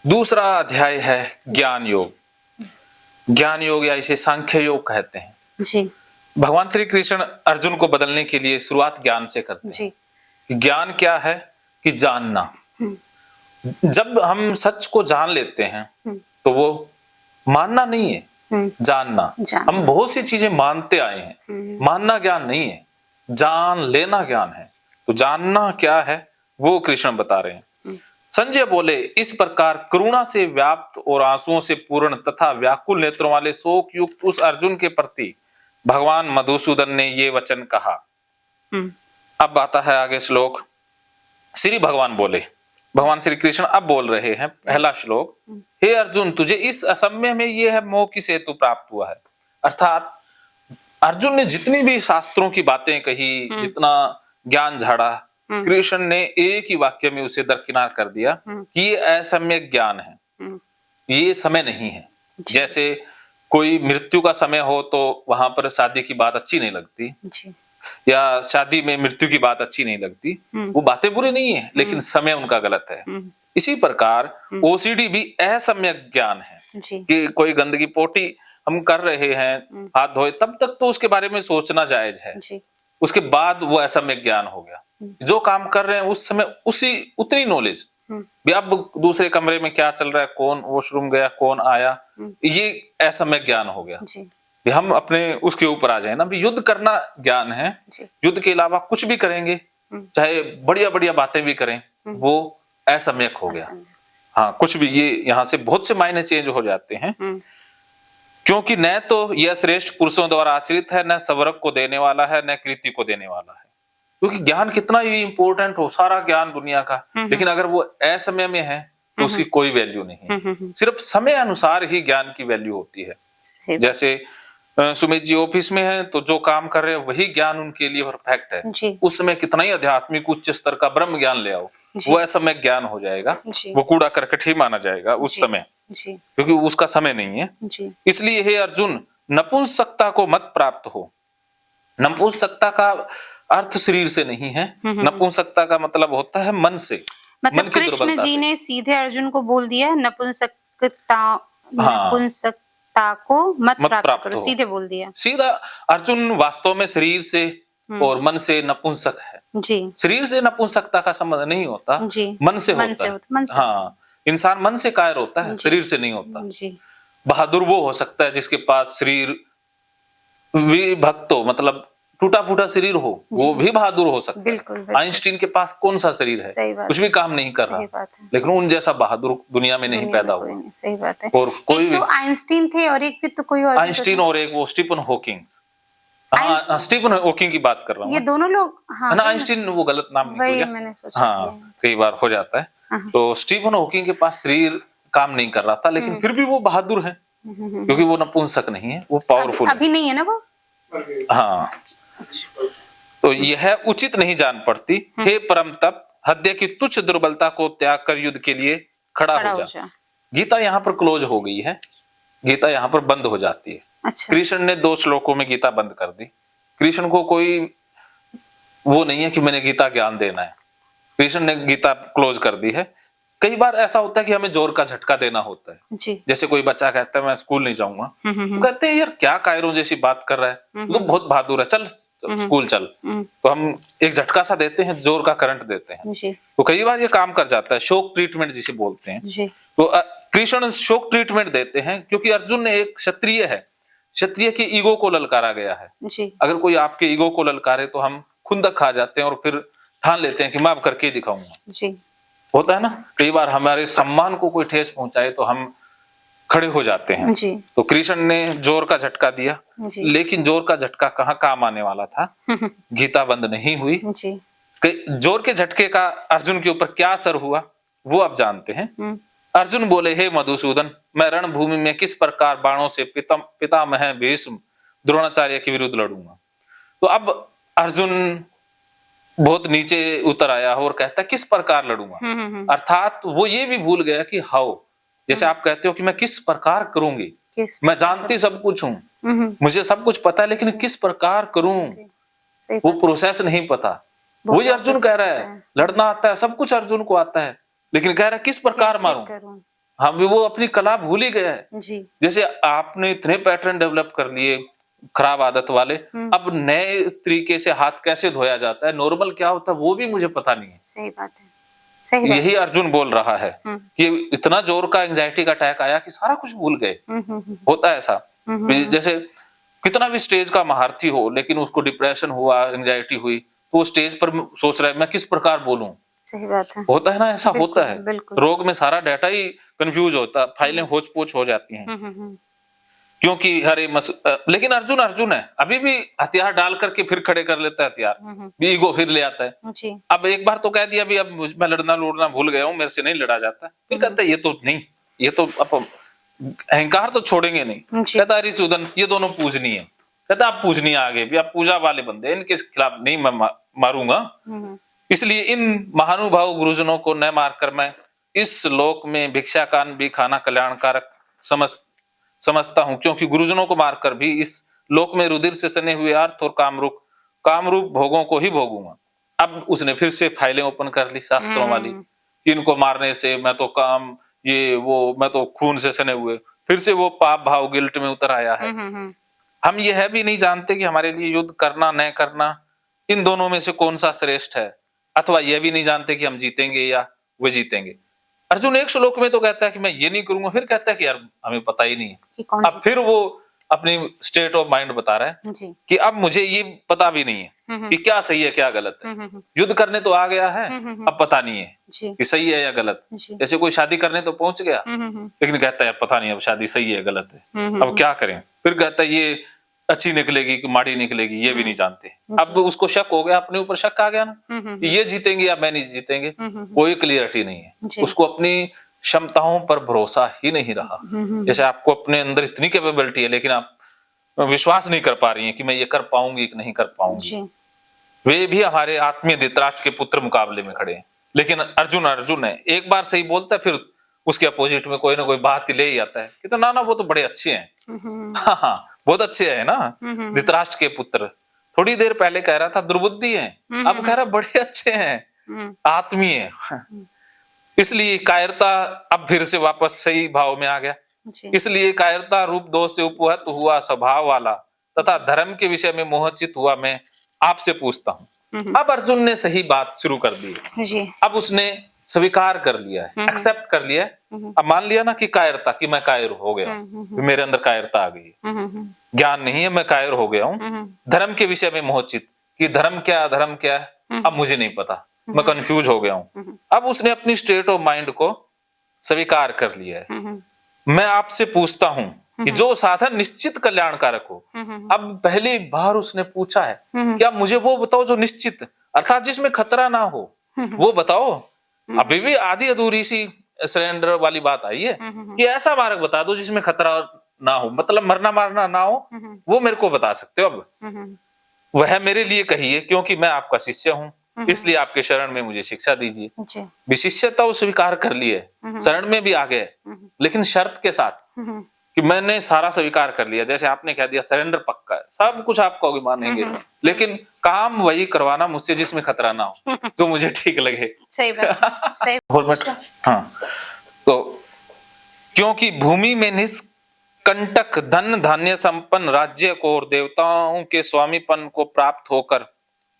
दूसरा अध्याय है ज्ञान योग। ज्ञान योग या इसे सांख्य योग कहते हैं। जी भगवान श्री कृष्ण अर्जुन को बदलने के लिए शुरुआत ज्ञान से करते हैं। जी ज्ञान क्या है कि जानना। जब हम सच को जान लेते हैं तो वो मानना नहीं है, जानना। हम बहुत सी चीजें मानते आए हैं, मानना ज्ञान नहीं है, जान लेना ज्ञान है। तो जानना क्या है वो कृष्ण बता रहे हैं। संजय बोले, इस प्रकार करुणा से व्याप्त और आंसुओं से पूर्ण तथा व्याकुल नेत्रों वाले शोक युक्त उस अर्जुन के प्रति भगवान मधुसूदन ने ये वचन कहा। अब आता है आगे श्लोक। श्री भगवान बोले, भगवान श्री कृष्ण अब बोल रहे हैं। पहला श्लोक, हे अर्जुन, तुझे इस असमय में ये है मोह की सेतु प्राप्त हुआ है। अर्थात अर्जुन ने जितनी भी शास्त्रों की बातें कही, जितना ज्ञान झाड़ा, कृष्ण ने एक ही वाक्य में उसे दरकिनार कर दिया कि ये असम्यक ज्ञान है, ये समय नहीं है। जैसे कोई मृत्यु का समय हो तो वहां पर शादी की बात अच्छी नहीं लगती, या शादी में मृत्यु की बात अच्छी नहीं लगती। वो बातें बुरी नहीं है, लेकिन समय उनका गलत है। इसी प्रकार ओसीडी भी असम्यक ज्ञान है कि कोई गंदगी पोटी हम कर रहे हैं, हाथ धोए, तब तक तो उसके बारे में सोचना जायज है। उसके बाद वो असम्यक ज्ञान हो गया। जो काम कर रहे हैं उस समय उतनी नॉलेज, अब दूसरे कमरे में क्या चल रहा है, कौन वॉशरूम गया, कौन आया, ये असम्यक ज्ञान हो गया। हम अपने उसके ऊपर आ जाए ना, युद्ध करना ज्ञान है। युद्ध के अलावा कुछ भी करेंगे, चाहे बढ़िया बढ़िया बातें भी करें, वो असम्यक हो गया। हाँ, कुछ भी, ये यहाँ से बहुत से मायने चेंज हो जाते हैं। क्योंकि न तो यह श्रेष्ठ पुरुषों द्वारा आचरित है, न स्वर्ग को देने वाला है, न कृति को देने वाला है। क्योंकि ज्ञान कितना ही इंपॉर्टेंट हो, सारा ज्ञान दुनिया का, लेकिन अगर वो असमय में है तो उसकी कोई वैल्यू नहीं है। सिर्फ समय अनुसार ही ज्ञान की वैल्यू होती है। जैसे सुमित जी ऑफिस में है तो जो काम कर रहे हैं वही ज्ञान उनके लिए परफेक्ट है। उस समय कितना ही आध्यात्मिक उच्च स्तर का ब्रह्म ज्ञान ले आओ, वो असमय ज्ञान हो जाएगा, वो कूड़ा करकट ही माना जाएगा उस समय, क्योंकि उसका समय नहीं है। इसलिए हे अर्जुन, नपुंसकता को मत प्राप्त हो। नपुंसकता का अर्थ शरीर से नहीं है, नपुंसकता का मतलब होता है मन से, मतलब कृष्ण जी ने सीधे अर्जुन को बोल दिया नपुंसकता को मत प्राप्त करो, सीधे बोल दिया। सीधा अर्जुन वास्तव में शरीर से और मन से नपुंसक है जी। शरीर से नपुंसकता का संबंध नहीं होता जी। मन से होता है। हाँ, इंसान मन से कायर होता है, शरीर से नहीं होता जी। बहादुर वो हो सकता है जिसके पास शरीर विभक्त हो, मतलब टूटा फूटा शरीर हो, वो भी बहादुर हो सकता है। आइंस्टीन के पास कौन सा शरीर है, कुछ भी काम नहीं कर रहा, लेकिन उन जैसा बहादुर दुनिया में नहीं पैदा हुआ। सही बात है। और कोई तो आइंस्टीन थे और एक भी तो कोई और, आइंस्टीन और एक वो स्टीफन हॉकिंग। हाँ, स्टीफन हॉकिंग की बात कर रहा हूँ। ये दोनों लोग, हाँ, ना, आइंस्टीन वो गलत नाम नहीं हो गया। हाँ, कई बार हो जाता है। तो स्टीफन हॉकिंग के पास शरीर काम नहीं कर रहा था, लेकिन फिर भी वो बहादुर है, क्योंकि वो नपुंसक नहीं है, वो पावरफुल अभी नहीं है ना वो। हाँ, तो यह उचित नहीं जान पड़ती। हे परम तप, हृदय की तुच्छ दुर्बलता को त्याग कर युद्ध के लिए खड़ा हो जा। गीता यहाँ पर क्लोज हो गई है, गीता यहाँ पर बंद हो जाती है। अच्छा। कृष्ण ने 2 श्लोकों में गीता बंद कर दी। कृष्ण को कोई वो नहीं है कि मैंने गीता ज्ञान देना है, कृष्ण ने गीता क्लोज कर दी है। कई बार ऐसा होता है कि हमें जोर का झटका देना होता है जी। जैसे कोई बच्चा कहता है मैं स्कूल नहीं जाऊंगा, कहते हैं यार क्या कायरों जैसी बात कर रहा है, तो बहुत बहादुर है, चल स्कूल चल। तो हम एक झटका सा देते हैं, जोर का करंट देते हैं जी। तो कई बार ये काम कर जाता है, शॉक ट्रीटमेंट जिसे बोलते हैं जी। तो कृष्ण शॉक ट्रीटमेंट देते हैं, क्योंकि अर्जुन ने एक क्षत्रिय है, क्षत्रिय के ईगो को ललकारा गया है जी। अगर कोई आपके ईगो को ललकारे तो हम खुंदक खा जाते हैं और फिर ठान लेते हैं कि मैं अब करके ही दिखाऊंगा जी। होता है ना, कई बार हमारे सम्मान को कोई ठेस पहुंचाए तो हम खड़े हो जाते हैं जी। तो कृष्ण ने जोर का झटका दिया, लेकिन जोर का झटका कहाँ काम आने वाला था, गीता बंद नहीं हुई जी। जोर के झटके का अर्जुन के ऊपर क्या असर हुआ वो अब जानते हैं। अर्जुन बोले, हे मधुसूदन, मैं रणभूमि में किस प्रकार बाणों से पितामह भीष्म द्रोणाचार्य के विरुद्ध लड़ूंगा। तो अब अर्जुन बहुत नीचे उतर आया और कहता किस प्रकार लड़ूंगा, अर्थात वो ये भी भूल गया कि हाउ, जैसे आप कहते हो कि मैं किस प्रकार करूंगी, मैं जानती सब कुछ हूँ, मुझे सब कुछ पता है, लेकिन किस प्रकार करूं वो प्रोसेस नहीं पता। वही अर्जुन कह रहा है, लड़ना आता है, सब कुछ अर्जुन को आता है, लेकिन कह रहा है किस प्रकार मारूं, हम वो अपनी कला भूल ही गया है। जी। जैसे आपने इतने पैटर्न डेवलप कर लिए खराब आदत वाले, अब नए तरीके से हाथ कैसे धोया जाता है, नॉर्मल क्या होता है वो भी मुझे पता नहीं है। सही बात है, सही बात। यही अर्जुन बोल रहा है कि इतना जोर का एंजाइटी का अटैक आया कि सारा कुछ भूल गए। होता है ऐसा। जैसे कितना भी स्टेज का महारथी हो, लेकिन उसको डिप्रेशन हुआ, एंजाइटी हुई, तो वो स्टेज पर सोच रहा है मैं किस प्रकार बोलूं। सही बात है। होता है ना, ऐसा होता है। बिल्कुल। रोग में सारा डाटा ही कंफ्यूज होता है, फाइलें होच पोच हो जाती हैं। क्योंकि लेकिन अर्जुन अर्जुन है, अभी भी हथियार डाल करके फिर खड़े कर लेता है हथियार, ईगो फिर ले आता है। जी। अब एक बार तो कह दिया अभी, अब मैं लड़ना भूल गया हूँ, मेरे से नहीं लड़ा जाता। फिर कहता है ये तो नहीं, ये तो अब अहंकार तो छोड़ेंगे नहीं। कहता रिसूदन ये दोनों पूजनीय है। कहता आप पूजनीय आगे भी, आप पूजा वाले बंदे, इनके खिलाफ नहीं मैं मारूंगा। इसलिए इन महानुभाव गुरुजनों को न मारकर मैं इस लोक में भिक्षा कान भी खाना कल्याणकारक समझता हूं, क्योंकि गुरुजनों को मारकर भी इस लोक में रुधिर से सने हुए अर्थ और कामरूप भोगों को ही भोगूंगा। अब उसने फिर से फाइलें ओपन कर ली शास्त्रों वाली, इनको मारने से मैं तो काम ये वो, मैं तो खून से सने हुए, फिर से वो पाप भाव गिल्ट में उतर आया है। हम यह भी नहीं जानते कि हमारे लिए युद्ध करना न करना इन दोनों में से कौन सा श्रेष्ठ है, अथवा यह भी नहीं जानते कि हम जीतेंगे या वे जीतेंगे। अर्जुन एक श्लोक में तो कहता है कि मैं ये नहीं करूंगा, फिर कहता है कि यार हमें पता ही नहीं है। अब फिर वो अपनी स्टेट ऑफ माइंड बता रहा है कि अब मुझे ये पता भी नहीं है कि क्या सही है क्या गलत है। युद्ध करने तो आ गया है, अब पता नहीं है कि सही है या गलत। जैसे कोई शादी करने तो पहुंच गया, लेकिन कहता है पता नहीं अब शादी सही है गलत है, अब क्या करें। फिर कहता है ये अच्छी निकलेगी कि माड़ी निकलेगी, ये भी नहीं जानते। अब उसको शक हो गया, अपने ऊपर शक आ गया ना, ये जीतेंगे या मैं नहीं जीतेंगे, कोई क्लियरिटी नहीं है। उसको अपनी क्षमताओं पर भरोसा ही नहीं रहा। जैसे आपको अपने अंदर इतनी कैपेबिलिटी है, लेकिन आप विश्वास नहीं कर पा रही हैं कि मैं ये कर पाऊंगी कि नहीं कर पाऊंगी। वे भी हमारे आत्मीय धृतराष्ट्र के पुत्र मुकाबले में खड़े हैं, लेकिन अर्जुन है, एक बार सही बोलता है, फिर उसके अपोजिट में कोई ना कोई बात ले ही आता है कि तो ना वो तो बड़े अच्छे हैं। हाँ बहुत अच्छे है ना, धृतराष्ट्र के पुत्र। थोड़ी देर पहले कह रहा था दुर्बुद्धि है, अब कह रहा बड़े अच्छे हैं, आत्मीय। इसलिए कायरता अब फिर से वापस सही भाव में आ गया। इसलिए कायरता रूप दोष से उपहत हुआ स्वभाव वाला तथा धर्म के विषय में मोहचित हुआ मैं आपसे पूछता हूँ। अब अर्जुन ने सही बात शुरू कर दी। अब उसने स्वीकार कर लिया है, एक्सेप्ट कर लिया है। अब मान लिया ना कि कायरता, कि मैं कायर हो गया, मेरे अंदर कायरता आ गई है, ज्ञान नहीं है, मैं कायर हो गया हूँ। धर्म के विषय में मोहचित, कि धर्म क्या है, अब मुझे नहीं पता, मैं कंफ्यूज हो गया हूँ। अब उसने अपनी स्टेट ऑफ माइंड को स्वीकार कर लिया है। मैं आपसे पूछता हूँ कि जो साधन निश्चित कल्याणकारक हो। अब पहली बार उसने पूछा है कि आप मुझे वो बताओ जो निश्चित, अर्थात जिसमें खतरा ना हो, वो बताओ। अभी भी आधी अधूरी सी सरेंडर वाली बात आई है कि ऐसा मार्ग बता दो जिसमें खतरा ना हो, मतलब मरना मारना ना हो, वो मेरे को बता सकते हो। अब वह मेरे लिए कहिए, क्योंकि मैं आपका शिष्य हूँ, इसलिए आपके शरण में मुझे शिक्षा दीजिए। विशिष्यता स्वीकार कर लिए, शरण में भी आ गए, लेकिन शर्त के साथ कि मैंने सारा स्वीकार कर लिया। जैसे आपने कह दिया सरेंडर पक्का है, सब कुछ आपको मानेंगे, लेकिन काम वही करवाना मुझसे जिसमें खतरा ना हो, तो मुझे ठीक लगे। सही बात, सही। हाँ, तो क्योंकि भूमि में निष्कंटक धन धान्य संपन्न राज्य को और देवताओं के स्वामीपन को प्राप्त होकर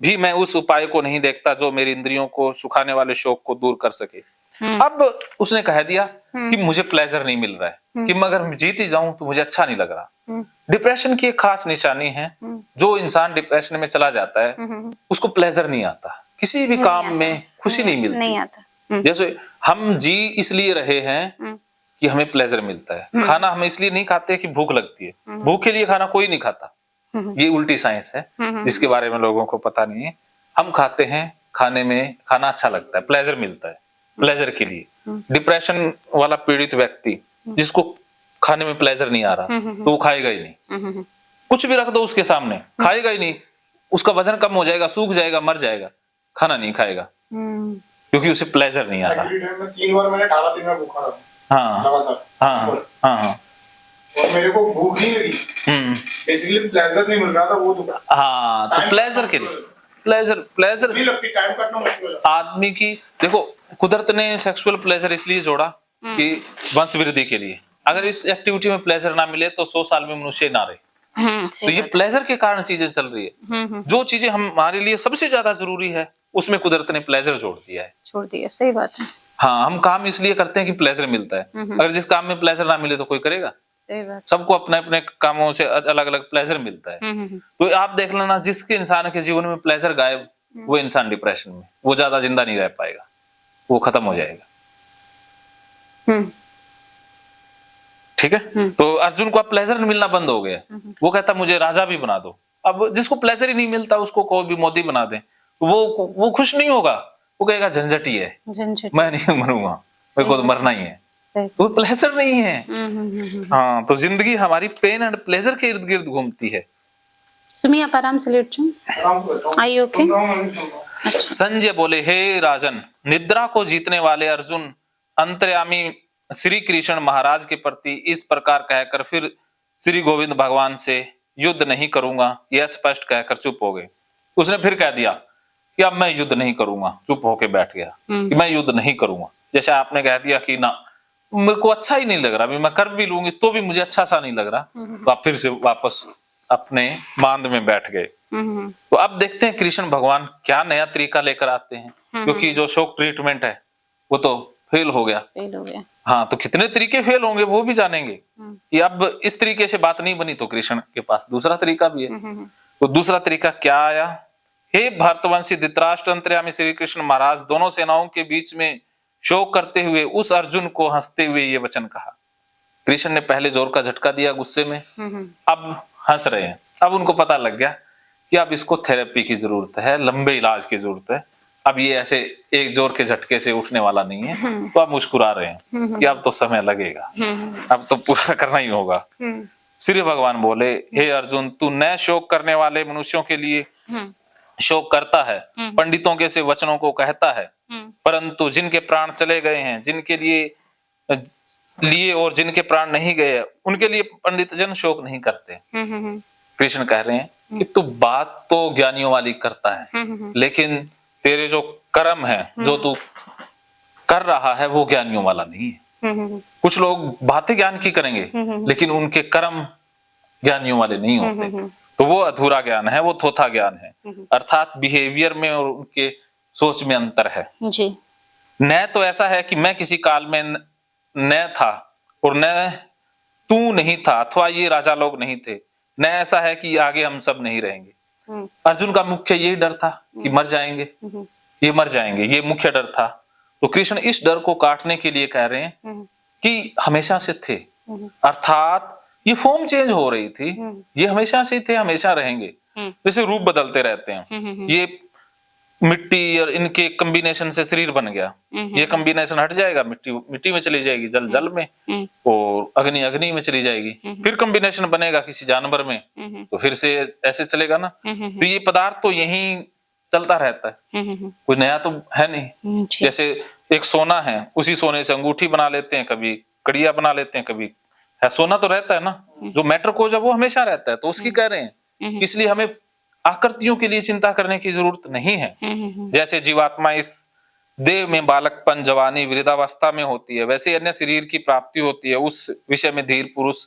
भी मैं उस उपाय को नहीं देखता जो मेरी इंद्रियों को सुखाने वाले शोक को दूर कर सके। अब उसने कह दिया कि मुझे प्लेजर नहीं मिल रहा है, कि मैं अगर जीत ही जाऊं तो मुझे अच्छा नहीं लग रहा। डिप्रेशन की एक खास निशानी है, जो इंसान डिप्रेशन में चला जाता है उसको प्लेजर नहीं आता, किसी भी काम में खुशी नहीं मिलती, नहीं आता। जैसे हम जी इसलिए रहे हैं कि हमें प्लेजर मिलता है, खाना हम इसलिए नहीं खाते कि भूख लगती है, भूख के लिए खाना कोई नहीं खाता। ये उल्टी साइंस है जिसके बारे में लोगों को पता नहीं है। हम खाते हैं, खाने में खाना अच्छा लगता है, प्लेजर मिलता है, प्लेजर के लिए। डिप्रेशन वाला पीड़ित व्यक्ति जिसको खाने में प्लेजर नहीं आ रहा, तो वो खाएगा ही नहीं। कुछ भी रख दो उसके सामने, खाएगा ही नहीं, उसका वजन कम हो जाएगा, सूख जाएगा, मर जाएगा, खाना नहीं खाएगा, क्योंकि उसे प्लेजर नहीं आ रहा। 3 बार मैंने 18 दिन में भूखा रहा। हाँ, और मेरे को भूख नहीं लगी, बेसिकली प्लेजर नहीं मिल रहा था, वो तो हाँ, तो प्लेजर के लिए प्लेजर नहीं लगती, टाइम कटना मुश्किल हो जाता। आदमी की देखो, कुदरत ने सेक्सुअल प्लेजर इसलिए जोड़ा कि वंश वृद्धि के लिए। अगर इस एक्टिविटी में प्लेजर ना मिले तो 100 साल में मनुष्य ना रहे। तो ये प्लेजर के कारण चीजें चल रही है। जो चीजें हमारे लिए सबसे ज्यादा जरूरी है उसमें कुदरत ने प्लेजर जोड़ दिया है। सही बात है। हाँ, हम काम इसलिए करते हैं कि प्लेजर मिलता है। अगर जिस काम में प्लेजर ना मिले तो कोई करेगा? सही बात। सबको अपने अपने कामों से अलग अलग प्लेजर मिलता है। तो आप देख लेना, जिसके इंसान के जीवन में प्लेजर गायब, वो इंसान डिप्रेशन में, वो ज्यादा जिंदा नहीं रह पाएगा, वो खत्म हो जाएगा। ठीक है। तो अर्जुन को अब प्लेजर मिलना बंद हो गया। वो कहता मुझे राजा भी बना दो। अब जिसको प्लेजर ही नहीं मिलता उसको कोई भी मोदी बना दे, वो खुश नहीं होगा। वो कहेगा झंझट ही है, मैं नहीं मरूंगा, मेरे को तो मरना ही है। तो प्लेजर नहीं है। हाँ, तो जिंदगी हमारी पेन एंड प्लेजर के इर्द गिर्द घूमती है। सुमी, आप आराम से लेट जाओ। Are you okay? संजय बोले, हे राजन, निद्रा को जीतने वाले अर्जुन अंतर्यामी श्री कृष्ण महाराज के प्रति इस प्रकार कहकर फिर श्री गोविंद भगवान से युद्ध नहीं करूंगा यह स्पष्ट कहकर चुप हो गए। उसने फिर कह दिया कि अब मैं युद्ध नहीं करूंगा, चुप होके बैठ गया कि मैं युद्ध नहीं करूंगा। जैसे आपने कह दिया कि ना, मेरे को अच्छा ही नहीं लग रहा, मैं कर भी लूंगी तो भी मुझे अच्छा सा नहीं लग रहा, तो आप फिर से वापस अपने मांद में बैठ गए। तो अब देखते हैं कृष्ण भगवान क्या नया तरीका लेकर आते हैं, क्योंकि जो शोक ट्रीटमेंट है वो तो फेल हो गया। हाँ, तो कितने तरीके फेल होंगे वो भी जानेंगे कि अब इस तरीके से बात नहीं बनी तो कृष्ण के पास दूसरा तरीका भी है। तो दूसरा तरीका क्या आया? हे भरतवंशी धृतराष्ट्र अंतर्यामी श्री कृष्ण महाराज, दोनों सेनाओं के बीच में शोक करते हुए उस अर्जुन को हंसते हुए ये वचन कहा। कृष्ण ने पहले जोर का झटका दिया गुस्से में, अब हंस रहे हैं। अब उनको पता लग गया कि अब इसको थेरेपी की जरूरत है, लंबे इलाज की जरूरत है। अब ये ऐसे एक जोर के झटके से उठने वाला नहीं है। तो अब मुस्कुरा रहे हैं कि अब तो समय लगेगा, अब तो पूरा करना ही होगा। श्री भगवान बोले, हे अर्जुन, तू नए शोक करने वाले मनुष्यों के लिए शोक करता है, पंडितों के से वचनों को कहता है, परंतु जिनके प्राण चले गए हैं, जिनके लिए और जिनके प्राण नहीं गए, उनके लिए पंडित जन शोक नहीं करते। कृष्ण कह रहे हैं कि तू बात तो ज्ञानियों वाली करता है, लेकिन तेरे जो कर्म है, जो तू कर रहा है, वो ज्ञानियों वाला नहीं है। कुछ लोग बातें ज्ञान की करेंगे, लेकिन उनके कर्म ज्ञानियों वाले नहीं होते। तो वो अधूरा ज्ञान है, वो थोथा ज्ञान है। अर्थात बिहेवियर में और उनके सोच में अंतर है जी। न तो ऐसा है कि मैं किसी काल में न था और न तू नहीं था, अथवा ये राजा लोग नहीं थे, न ऐसा है कि आगे हम सब नहीं रहेंगे। अर्जुन का मुख्य यही डर था कि मर जाएंगे, ये मर जाएंगे, ये मुख्य डर था। तो कृष्ण इस डर को काटने के लिए कह रहे हैं कि हमेशा से थे, अर्थात ये फॉर्म चेंज हो रही थी, ये हमेशा से थे, हमेशा रहेंगे। जैसे रूप बदलते रहते हैं, ये मिट्टी और इनके कॉम्बिनेशन से शरीर बन गया, ये कॉम्बिनेशन हट जाएगा, मिट्टी मिट्टी में चली जाएगी, जल जल में, और अग्नि अग्नि में चली जाएगी, फिर कॉम्बिनेशन बनेगा किसी जानवर में, तो फिर से ऐसे चलेगा ना। तो ये पदार्थ तो यही चलता रहता है, कोई नया तो है नहीं। जैसे एक सोना है, उसी सोने से अंगूठी बना लेते हैं, कभी कड़िया बना लेते हैं, कभी है, सोना तो रहता है ना। जो मैटर को जब वो हमेशा रहता है, तो उसकी कह रहे हैं, इसलिए हमें आकृतियों के लिए चिंता करने की जरूरत नहीं है। जैसे जीवात्मा इस देह में बालकपन, जवानी, वृद्धावस्था में होती है, वैसे अन्य शरीर की प्राप्ति होती है, उस विषय में धीर पुरुष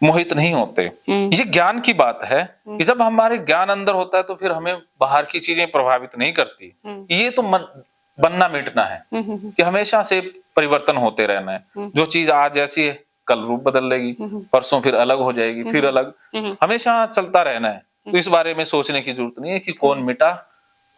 मोहित नहीं होते। ये ज्ञान की बात है कि जब हमारे ज्ञान अंदर होता है तो फिर हमें बाहर की चीजें प्रभावित नहीं करती। ये तो बनना मिटना है कि हमेशा से परिवर्तन होते रहना है। जो चीज आज ऐसी है, कल रूप बदल लेगी, परसों फिर अलग हो जाएगी, फिर अलग, हमेशा चलता रहना है। तो इस बारे में सोचने की जरूरत नहीं है कि कौन मिटा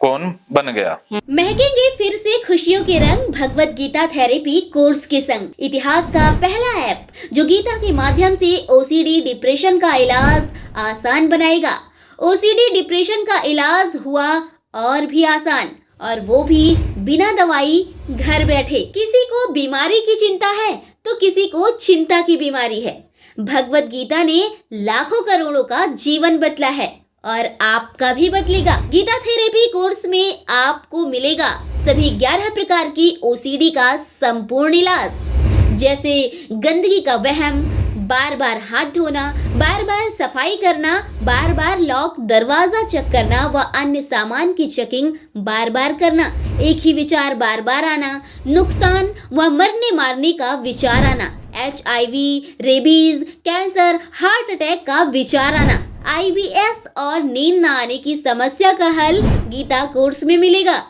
कौन बन गया। महकेंगे फिर से खुशियों के रंग भगवत गीता थेरेपी कोर्स के संग। इतिहास का पहला ऐप जो गीता के माध्यम से ओसीडी डिप्रेशन का इलाज आसान बनाएगा। ओसीडी डिप्रेशन का इलाज हुआ और भी आसान, और वो भी बिना दवाई, घर बैठे। किसी को बीमारी की चिंता है तो किसी को चिंता की बीमारी है। भगवत गीता ने लाखों करोड़ों का जीवन बदला है और आपका भी बदलेगा। गीता थेरेपी कोर्स में आपको मिलेगा सभी 11 प्रकार की ओसीडी का संपूर्ण इलाज, जैसे गंदगी का वहम, बार बार हाथ धोना, बार बार सफाई करना, बार बार लॉक दरवाजा चेक करना व अन्य सामान की चेकिंग बार बार करना, एक ही विचार बार बार आना, नुकसान व मरने मारने का विचार आना, HIV, rabies, cancer, heart attack का विचार आना, IBS और नींद न आने की समस्या का हल गीता कोर्स में मिलेगा।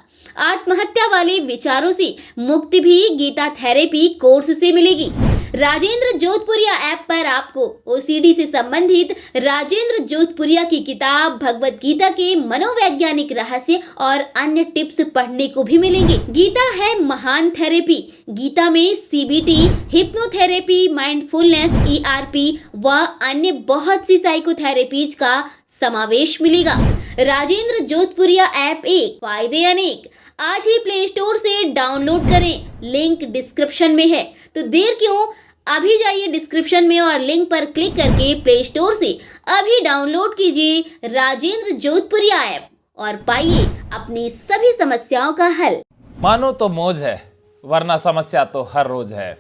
आत्महत्या वाले विचारों से मुक्ति भी गीता थेरेपी कोर्स से मिलेगी। राजेंद्र जोधपुरिया ऐप पर आपको OCD से संबंधित राजेंद्र जोधपुरिया की किताब भगवत गीता के मनोवैज्ञानिक रहस्य और अन्य टिप्स पढ़ने को भी मिलेंगे। गीता है महान थेरेपी। गीता में CBT, हिप्नोथेरेपी, माइंडफुलनेस, ERP व अन्य बहुत सी साइकोथेरेपीज का समावेश मिलेगा। राजेंद्र जोधपुरिया ऐप एक, फायदे अनेक। आज ही प्ले स्टोर से डाउनलोड करें, लिंक डिस्क्रिप्शन में है। तो देर क्यों, अभी जाइए डिस्क्रिप्शन में और लिंक पर क्लिक करके प्ले स्टोर से अभी डाउनलोड कीजिए राजेंद्र जोधपुरिया ऐप और पाइए अपनी सभी समस्याओं का हल। मानो तो मौज है, वरना समस्या तो हर रोज है।